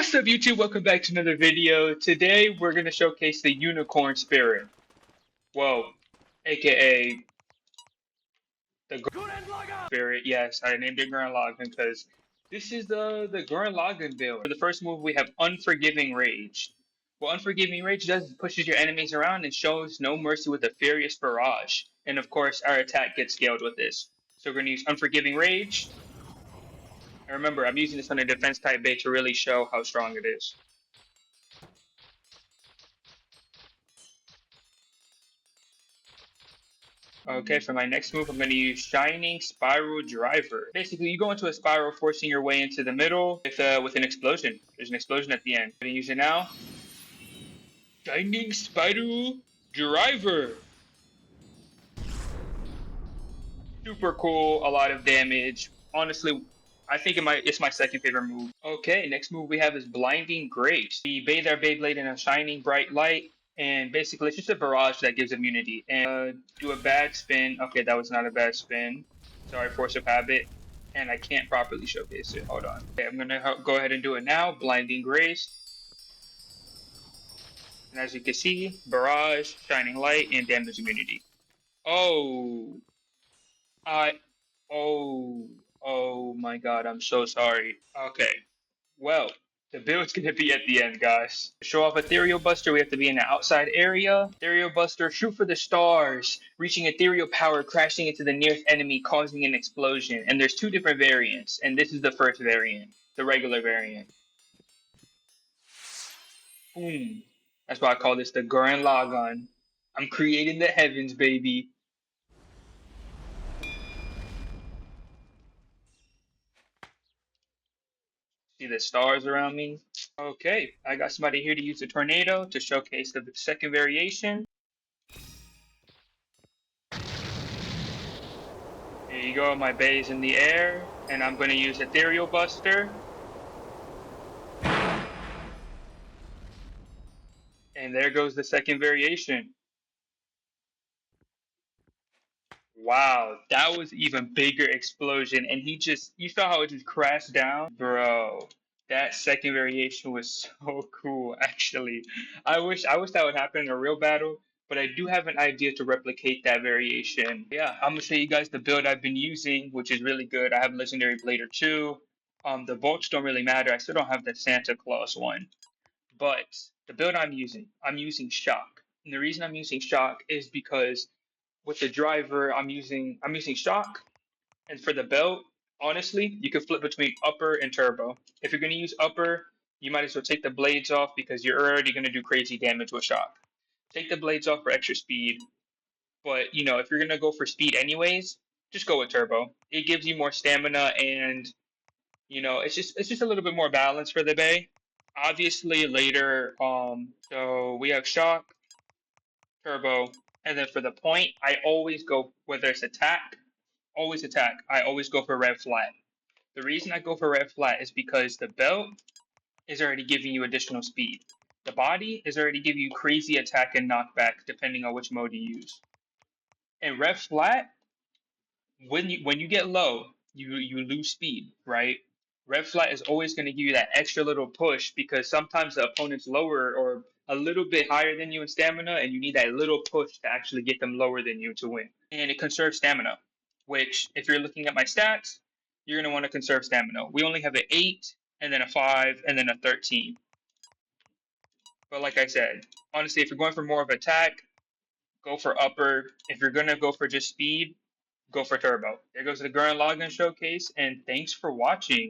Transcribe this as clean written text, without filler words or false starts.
What's up, YouTube? Welcome back to another video. Today we're going to showcase the unicorn spirit. Whoa, aka the Gurren spirit. Yes, I named it Gurren Lagann because this is the Gurren Lagann build. For the first move, we have Unforgiving Rage. What Unforgiving Rage does is pushes your enemies around and shows no mercy with a furious barrage. And of course, our attack gets scaled with this. So we're going to use Unforgiving Rage. And remember, I'm using this on a defense type bait to really show how strong it is. Okay, for my next move, I'm going to use Shining Spiral Driver. Basically, you go into a spiral, forcing your way into the middle with an explosion. There's an explosion at the end. I'm going to use it now. Shining Spiral Driver. Super cool, a lot of damage. Honestly, I think it's my second favorite move. Okay, next move we have is Blinding Grace. We bathe our Beyblade in a shining bright light, and basically it's just a barrage that gives immunity. And do a bad spin. Okay, that was not a bad spin. Sorry, force of habit. And I can't properly showcase it. Hold on. Okay, I'm gonna go ahead and do it now. Blinding Grace. And as you can see, barrage, shining light, and damage immunity. Oh, I oh my god, I'm so sorry. Okay, well, the build's gonna be at the end, guys. To show off Ethereal Buster, we have to be in the outside area. Ethereal Buster, shoot for the stars, reaching ethereal power, crashing into the nearest enemy, causing an explosion. And there's two different variants, and this is the first variant, the regular variant. Boom. That's why I call this the Gurren Lagann. I'm creating the heavens, baby. See the stars around me? Okay, I got somebody here to use the tornado to showcase the second variation. Here you go, my bay's in the air, and I'm going to use Ethereal Buster. And there goes the second variation. Wow, that was even bigger explosion, and you saw how it just crashed down? Bro, that second variation was so cool, actually. I wish that would happen in a real battle, but I do have an idea to replicate that variation. Yeah, I'm gonna show you guys the build I've been using, which is really good. I have Legendary Blader 2. The bolts don't really matter. I still don't have the Santa Claus one. But the build I'm using Shock. And the reason I'm using Shock is because with the driver, I'm using shock, and for the belt, honestly, you can flip between upper and turbo. If you're gonna use upper, you might as well take the blades off because you're already gonna do crazy damage with shock. Take the blades off for extra speed, but if you're gonna go for speed anyways, just go with turbo. It gives you more stamina, and it's just a little bit more balance for the bay. Obviously later, so we have shock, turbo, and then for the point, I always go, whether it's attack, always attack. I always go for red flat. The reason I go for red flat is because the belt is already giving you additional speed. The body is already giving you crazy attack and knockback depending on which mode you use. And red flat, when you get low, you lose speed, right? Red flat is always going to give you that extra little push because sometimes the opponent's lower or a little bit higher than you in stamina, and you need that little push to actually get them lower than you to win. And it conserves stamina, which if you're looking at my stats, you're going to want to conserve stamina. We only have an 8, and then a 5, and then a 13. But like I said, honestly, if you're going for more of attack, go for upper. If you're going to go for just speed, go for turbo. There goes the Gurren Lagann showcase, and thanks for watching.